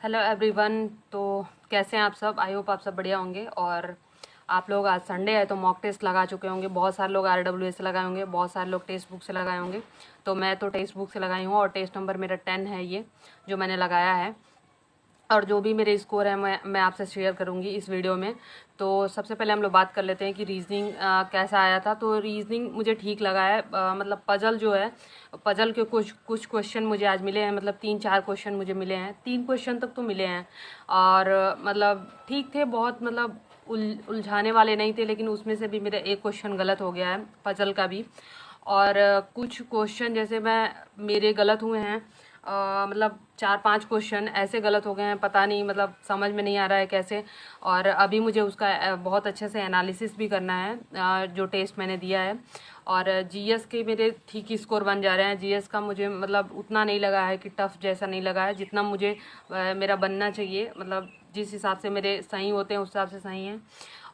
Hello everyone. तो कैसे हैं आप सब? आई होप आप सब बढ़िया होंगे। और आप लोग आज संडे है तो मॉक टेस्ट लगा चुके होंगे। बहुत सारे लोग RWA से लगाए होंगे, बहुत सारे लोग टेक्स्ट बुक से लगाए होंगे। तो मैं तो टेक्स्ट बुक से लगाई हूँ और टेस्ट नंबर मेरा 10 है ये जो मैंने लगाया है। और जो भी मेरे स्कोर है मैं आपसे शेयर करूंगी इस वीडियो में। तो सबसे पहले हम लोग बात कर लेते हैं कि रीजनिंग कैसा आया था। तो रीजनिंग मुझे ठीक लगा है। मतलब पजल जो है, पजल के कुछ क्वेश्चन मुझे आज मिले हैं। मतलब 3-4 क्वेश्चन मुझे मिले हैं, 3 क्वेश्चन तक तो मिले हैं। और मतलब ठीक थे बहुत, मतलब उलझाने वाले नहीं थे। लेकिन उसमें से भी मेरा एक क्वेश्चन गलत हो गया है, पजल का भी। और कुछ क्वेश्चन जैसे मेरे गलत हुए हैं। मतलब 4-5 क्वेश्चन ऐसे गलत हो गए हैं, पता नहीं, मतलब समझ में नहीं आ रहा है कैसे। और अभी मुझे उसका बहुत अच्छे से एनालिसिस भी करना है, जो टेस्ट मैंने दिया है। और जीएस के मेरे ठीक स्कोर बन जा रहे हैं। जीएस का मुझे मतलब उतना नहीं लगा है कि टफ जैसा नहीं लगा है, जितना मुझे मेरा बनना चाहिए। मतलब जिस हिसाब से मेरे सही होते हैं उस हिसाब से सही हैं।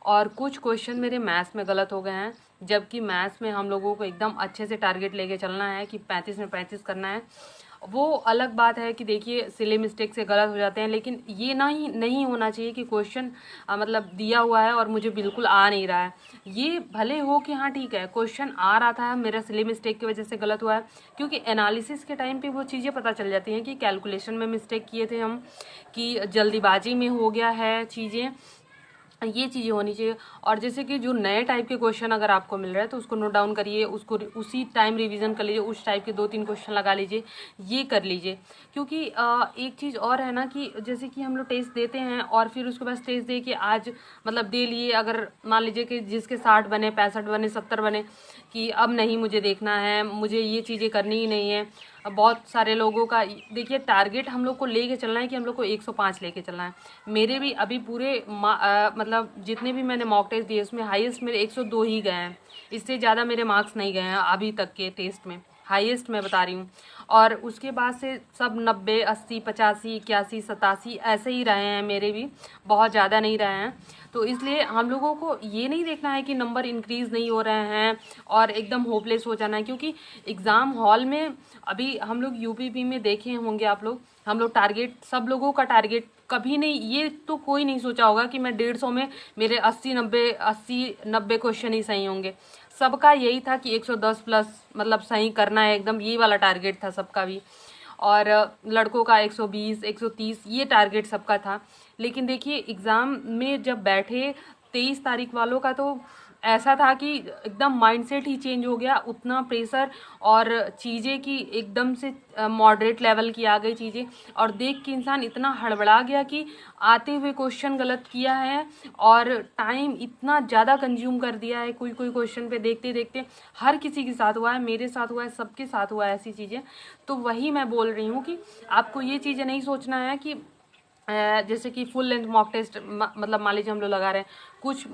और कुछ क्वेश्चन मेरे मैथ्स में गलत हो गए हैं, जबकि मैथ्स में हम लोगों को एकदम अच्छे से टारगेट लेके चलना है कि 35 में 35 करना है। वो अलग बात है कि देखिए सिली मिस्टेक से गलत हो जाते हैं, लेकिन ये नहीं होना चाहिए कि क्वेश्चन मतलब दिया हुआ है और मुझे बिल्कुल आ नहीं रहा है। ये भले हो कि हाँ ठीक है क्वेश्चन आ रहा था, मेरा सिली मिस्टेक की वजह से गलत हुआ है। क्योंकि एनालिसिस के टाइम पे वो चीज़ें पता चल जाती हैं कि कैलकुलेशन में मिस्टेक किए थे हम, कि जल्दीबाजी में हो गया है चीज़ें। ये चीज़ें होनी चाहिए। और जैसे कि जो नए टाइप के क्वेश्चन अगर आपको मिल रहा है तो उसको नोट डाउन करिए, उसको उसी टाइम रिवीजन कर लीजिए, उस टाइप के 2-3 क्वेश्चन लगा लीजिए, ये कर लीजिए। क्योंकि एक चीज़ और है ना कि जैसे कि हम लोग टेस्ट देते हैं और फिर उसके बाद टेस्ट दे के आज मतलब दे लिए, अगर मान लीजिए कि जिसके 60 बने, 65 बने, 70 बने, कि अब नहीं मुझे देखना है, मुझे ये चीज़ें करनी ही नहीं है। अब बहुत सारे लोगों का देखिए टारगेट हम लोग को लेके चलना है कि हम लोग को 105 लेके चलना है। मेरे भी अभी पूरे मतलब जितने भी मैंने मॉक टेस्ट दिए उसमें हाईएस्ट मेरे 102 ही गए हैं। इससे ज़्यादा मेरे मार्क्स नहीं गए हैं अभी तक के टेस्ट में, हाईएस्ट मैं बता रही हूँ। और उसके बाद से सब 90, 80, 85, 81, 87 ऐसे ही रहे हैं मेरे भी, बहुत ज़्यादा नहीं रहे हैं। तो इसलिए हम लोगों को ये नहीं देखना है कि नंबर इंक्रीज़ नहीं हो रहे हैं और एकदम होपलेस हो जाना है। क्योंकि एग्ज़ाम हॉल में अभी हम लोग यूपीपी में देखे होंगे आप लोग, हम लोग टारगेट, सब लोगों का टारगेट कभी नहीं, ये तो कोई नहीं सोचा होगा कि मैं 150 में मेरे 80-90 क्वेश्चन ही सही होंगे। सबका यही था कि 110 प्लस मतलब सही करना है एकदम, ये वाला टारगेट था सबका भी। और लड़कों का 120, 130 ये टारगेट सबका था। लेकिन देखिए एग्ज़ाम में जब बैठे 23 तारीख वालों का तो ऐसा था कि एकदम माइंडसेट ही चेंज हो गया, उतना प्रेशर और चीज़ें की एकदम से मॉडरेट लेवल की आ गई चीज़ें। और देख के इंसान इतना हड़बड़ा गया कि आते हुए क्वेश्चन गलत किया है और टाइम इतना ज़्यादा कंज्यूम कर दिया है कोई कोई क्वेश्चन पे देखते देखते। हर किसी के साथ हुआ है, मेरे साथ हुआ है, सबके साथ हुआ है ऐसी चीज़ें। तो वही मैं बोल रही हूँ कि आपको ये चीज़ें नहीं सोचना है कि जैसे कि फुल लेंथ मॉक टेस्ट मतलब मान लीजिए हम लोग लगा रहे हैं, कुछ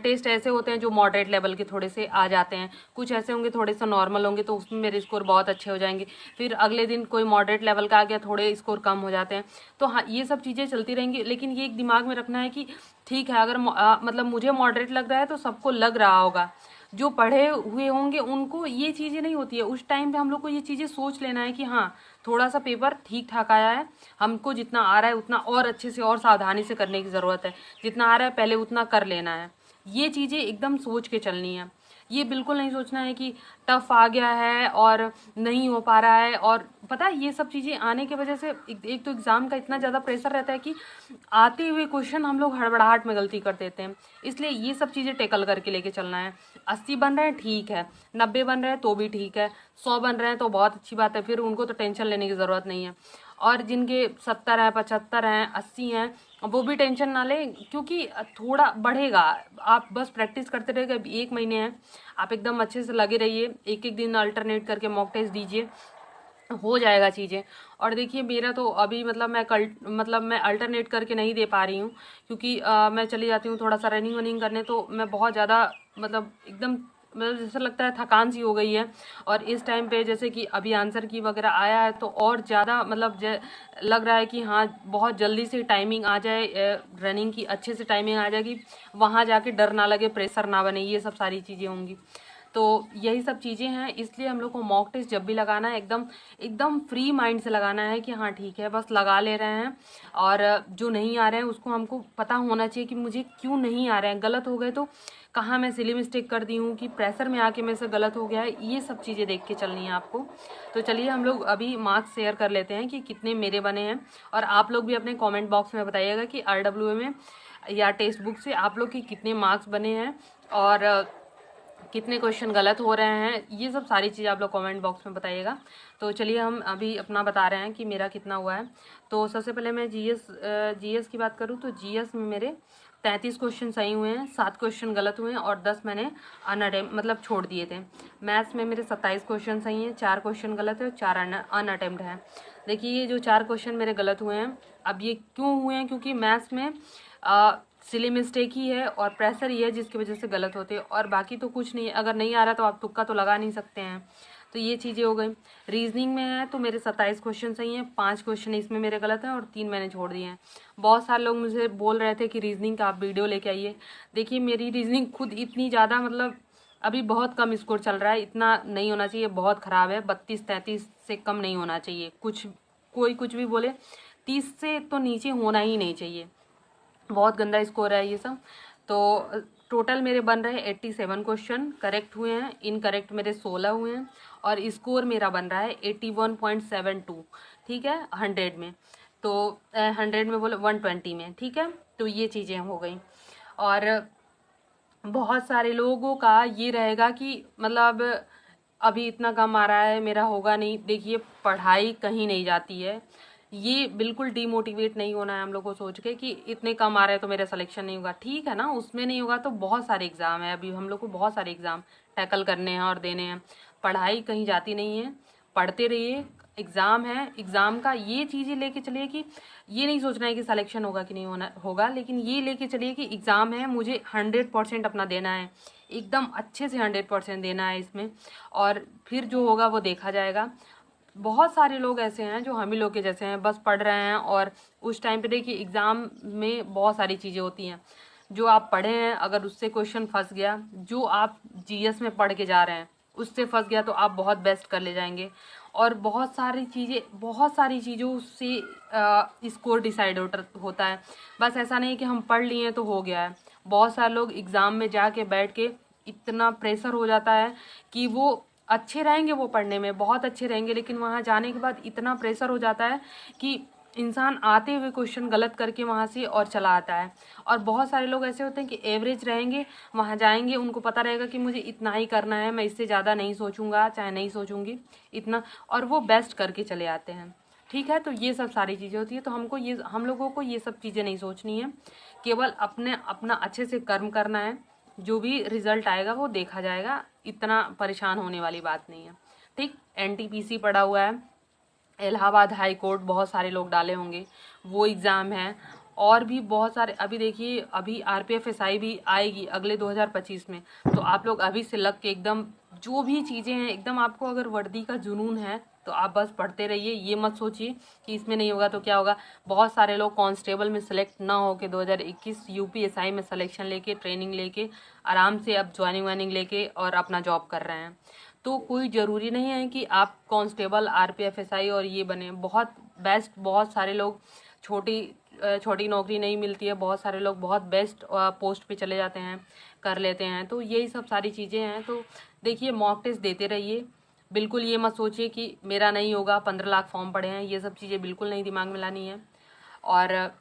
टेस्ट ऐसे होते हैं जो मॉडरेट लेवल के थोड़े से आ जाते हैं, कुछ ऐसे होंगे थोड़े से नॉर्मल होंगे तो उसमें मेरे स्कोर बहुत अच्छे हो जाएंगे। फिर अगले दिन कोई मॉडरेट लेवल का आ गया, थोड़े स्कोर कम हो जाते हैं। तो हाँ ये सब चीज़ें चलती रहेंगी। लेकिन ये एक दिमाग में रखना है कि ठीक है, अगर मतलब मुझे मॉडरेट लग रहा है तो सबको लग रहा होगा। जो पढ़े हुए होंगे उनको ये चीज़ें नहीं होती है। उस टाइम पे हम लोग को ये चीज़ें सोच लेना है कि हाँ थोड़ा सा पेपर ठीक ठाक आया है, हमको जितना आ रहा है उतना और अच्छे से और सावधानी से करने की ज़रूरत है, जितना आ रहा है पहले उतना कर लेना है। ये चीज़ें एकदम सोच के चलनी है। ये बिल्कुल नहीं सोचना है कि टफ आ गया है और नहीं हो पा रहा है। और पता है ये सब चीज़ें आने की वजह से एक तो एग्ज़ाम का इतना ज़्यादा प्रेशर रहता है कि आते हुए क्वेश्चन हम लोग हड़बड़ाहट में गलती कर देते हैं। इसलिए ये सब चीज़ें टेकल करके लेके चलना है। 80 बन रहे हैं ठीक है, 90 बन रहे हैं तो भी ठीक है, 100 बन रहे हैं तो बहुत अच्छी बात है, फिर उनको तो टेंशन लेने की ज़रूरत नहीं है। और जिनके 70 हैं, 75 हैं, 80 हैं, वो भी टेंशन ना लें, क्योंकि थोड़ा बढ़ेगा। आप बस प्रैक्टिस करते रहेगा, अभी 1 महीने हैं, आप एकदम अच्छे से लगे रहिए, एक एक दिन अल्टरनेट करके मॉक टेस्ट दीजिए, हो जाएगा चीज़ें। और देखिए मेरा तो अभी मतलब मैं अल्टरनेट करके नहीं दे पा रही हूँ, क्योंकि मैं चली जाती हूँ थोड़ा सा रनिंग वनिंग करने, तो मैं बहुत ज़्यादा मतलब एकदम मतलब जैसा लगता है थकान सी हो गई है। और इस टाइम पे जैसे कि अभी आंसर की वगैरह आया है तो और ज़्यादा मतलब लग रहा है कि हाँ बहुत जल्दी से टाइमिंग आ जाए, रनिंग की अच्छे से टाइमिंग आ जाएगी, वहाँ जाके डर ना लगे, प्रेशर ना बने, ये सब सारी चीज़ें होंगी। तो यही सब चीज़ें हैं, इसलिए हम लोग को मॉक टेस्ट जब भी लगाना है एकदम एकदम फ्री माइंड से लगाना है कि हाँ ठीक है, बस लगा ले रहे हैं। और जो नहीं आ रहे हैं उसको हमको पता होना चाहिए कि मुझे क्यों नहीं आ रहे हैं, गलत हो गए तो कहाँ मैं सिली मिस्टेक कर दी हूँ, कि प्रेशर में आके मेरे से गलत हो गया है, ये सब चीज़ें देख के चलनी है आपको। तो चलिए हम लोग अभी मार्क्स शेयर कर लेते हैं कि कितने मेरे बने हैं, और आप लोग भी अपने कमेंट बॉक्स में बताइएगा कि RWA में या टेक्स्ट बुक से आप लोग के कितने मार्क्स बने हैं और कितने क्वेश्चन गलत हो रहे हैं, ये सब सारी चीज़ आप लोग कमेंट बॉक्स में बताइएगा। तो चलिए हम अभी अपना बता रहे हैं कि मेरा कितना हुआ है। तो सबसे पहले मैं जीएस की बात करूँ तो जीएस में मेरे 33 क्वेश्चन सही हुए हैं, 7 क्वेश्चन गलत हुए हैं और 10 मैंने अनअटेम्प्ट मतलब छोड़ दिए थे। मैथ्स में मेरे 27 क्वेश्चन सही हैं, 4 क्वेश्चन गलत है और 4 अनअटेम्प्ट हैं। देखिए ये जो 4 क्वेश्चन मेरे गलत हुए हैं, अब ये क्यों हुए हैं, क्योंकि मैथ्स में सिली मिस्टेक ही है और प्रेशर ही है जिसकी वजह से गलत होते हैं, और बाकी तो कुछ नहीं है। अगर नहीं आ रहा तो आप तुक्का तो लगा नहीं सकते हैं। तो ये चीज़ें हो गई। रीजनिंग में है तो मेरे 27 क्वेश्चन सही हैं, 5 क्वेश्चन इसमें मेरे गलत हैं और 3 मैंने छोड़ दिए हैं। बहुत सारे लोग मुझे बोल रहे थे कि रीजनिंग का आप वीडियो लेके आइए। देखिए मेरी रीजनिंग खुद इतनी ज़्यादा मतलब अभी बहुत कम स्कोर चल रहा है, इतना नहीं होना चाहिए, बहुत ख़राब है। 32-33 से कम नहीं होना चाहिए, कोई कुछ भी बोले 30 से तो नीचे होना ही नहीं चाहिए, बहुत गंदा स्कोर है ये सब। तो टोटल मेरे बन रहे 87 क्वेश्चन करेक्ट हुए हैं, इनकरेक्ट मेरे 16 हुए हैं, और स्कोर मेरा बन रहा है 81.72, ठीक है 100 में। तो 100 में बोले 120 में, ठीक है। तो ये चीज़ें हो गई। और बहुत सारे लोगों का ये रहेगा कि मतलब अभी इतना कम आ रहा है, मेरा होगा नहीं। देखिए पढ़ाई कहीं नहीं जाती है, ये बिल्कुल डीमोटिवेट नहीं होना है हम लोग को सोच के कि इतने कम आ रहे हैं तो मेरा सिलेक्शन नहीं होगा। ठीक है ना, उसमें नहीं होगा तो बहुत सारे एग्ज़ाम है, अभी हम लोग को बहुत सारे एग्ज़ाम टैकल करने हैं और देने हैं। पढ़ाई कहीं जाती नहीं है, पढ़ते रहिए। एग्ज़ाम है, एग्ज़ाम का ये चीज़ें लेके चलिए कि ये नहीं सोचना है कि सिलेक्शन होगा कि नहीं होगा, लेकिन ये लेके चलिए कि एग्ज़ाम है, मुझे 100% अपना देना है, एकदम अच्छे से 100% देना है इसमें, और फिर जो होगा वो देखा जाएगा। बहुत सारे लोग ऐसे हैं जो हम ही लोग के जैसे हैं, बस पढ़ रहे हैं, और उस टाइम पे देखिए एग्ज़ाम में बहुत सारी चीज़ें होती हैं जो आप पढ़े हैं, अगर उससे क्वेश्चन फंस गया, जो आप जीएस में पढ़ के जा रहे हैं उससे फंस गया तो आप बहुत बेस्ट कर ले जाएंगे। और बहुत सारी चीज़ों से स्कोर डिसाइड होता है। बस ऐसा नहीं कि हम पढ़ लिए तो हो गया है। बहुत सारे लोग एग्ज़ाम में जाके बैठ के इतना प्रेशर हो जाता है कि वो अच्छे रहेंगे, वो पढ़ने में बहुत अच्छे रहेंगे, लेकिन वहाँ जाने के बाद इतना प्रेशर हो जाता है कि इंसान आते हुए क्वेश्चन गलत करके वहाँ से और चला आता है। और बहुत सारे लोग ऐसे होते हैं कि एवरेज रहेंगे, वहाँ जाएंगे, उनको पता रहेगा कि मुझे इतना ही करना है, मैं इससे ज़्यादा नहीं सोचूंगा, चाहे नहीं सोचूंगी इतना, और वो बेस्ट करके चले आते हैं। ठीक है, तो ये सब सारी चीज़ें होती है। तो हम लोगों को ये सब चीज़ें नहीं सोचनी है, केवल अपना अच्छे से कर्म करना है, जो भी रिजल्ट आएगा वो देखा जाएगा, इतना परेशान होने वाली बात नहीं है। ठीक, एनटीपीसी पड़ा हुआ है, इलाहाबाद हाई कोर्ट बहुत सारे लोग डाले होंगे, वो एग्ज़ाम है, और भी बहुत सारे। अभी देखिए अभी आरपीएफ एसआई भी आएगी अगले 2025 में, तो आप लोग अभी से लग के एकदम जो भी चीज़ें हैं एकदम, आपको अगर वर्दी का जुनून है तो आप बस पढ़ते रहिए, ये मत सोचिए कि इसमें नहीं होगा तो क्या होगा। बहुत सारे लोग कांस्टेबल में सेलेक्ट ना हो के 2021 यूपीएसआई में सिलेक्शन लेके ट्रेनिंग लेके आराम से अब ज्वाइनिंग वाइनिंग लेके और अपना जॉब कर रहे हैं। तो कोई ज़रूरी नहीं है कि आप कांस्टेबल आरपीएफ एसआई और ये बने। बहुत बेस्ट, बहुत सारे लोग छोटी नौकरी नहीं मिलती है, बहुत सारे लोग बहुत बेस्ट पोस्ट पे चले जाते हैं, कर लेते हैं। तो यही सब सारी चीज़ें हैं। तो देखिए मॉक टेस्ट देते रहिए, बिल्कुल ये मत सोचिए कि मेरा नहीं होगा, 15 लाख फॉर्म पड़े हैं, ये सब चीज़ें बिल्कुल नहीं दिमाग में लानी है। और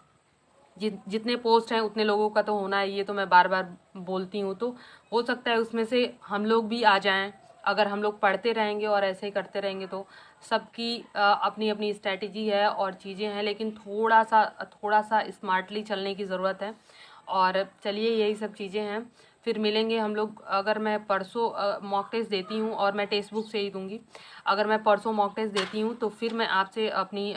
जितने पोस्ट हैं उतने लोगों का तो होना है, ये तो मैं बार बार बोलती हूँ। तो हो सकता है उसमें से हम लोग भी आ जाएं, अगर हम लोग पढ़ते रहेंगे और ऐसे ही करते रहेंगे तो। सबकी अपनी अपनी स्ट्रैटेजी है और चीज़ें हैं, लेकिन थोड़ा सा स्मार्टली चलने की ज़रूरत है। और चलिए यही सब चीज़ें हैं, फिर मिलेंगे हम लोग। अगर मैं परसों मॉक टेस्ट देती हूँ, और मैं टेक्स्ट बुक से ही दूंगी, अगर मैं परसों मॉक टेस्ट देती हूँ तो फिर मैं आपसे अपनी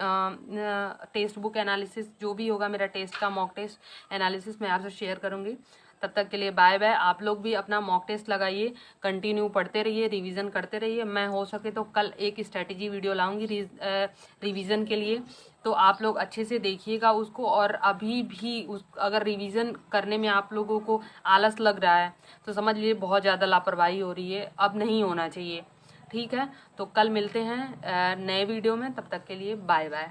टेक्स्ट बुक एनालिसिस जो भी होगा, मेरा टेस्ट का मॉक टेस्ट एनालिसिस मैं आपसे शेयर करूँगी। तब तक के लिए बाय बाय। आप लोग भी अपना मॉक टेस्ट लगाइए, कंटिन्यू पढ़ते रहिए, रिवीजन करते रहिए। मैं हो सके तो कल एक स्ट्रेटेजी वीडियो लाऊंगी रिवीजन के लिए, तो आप लोग अच्छे से देखिएगा उसको। और अभी भी अगर रिवीजन करने में आप लोगों को आलस लग रहा है तो समझ लीजिए बहुत ज़्यादा लापरवाही हो रही है, अब नहीं होना चाहिए। ठीक है, तो कल मिलते हैं नए वीडियो में, तब तक के लिए बाय बाय।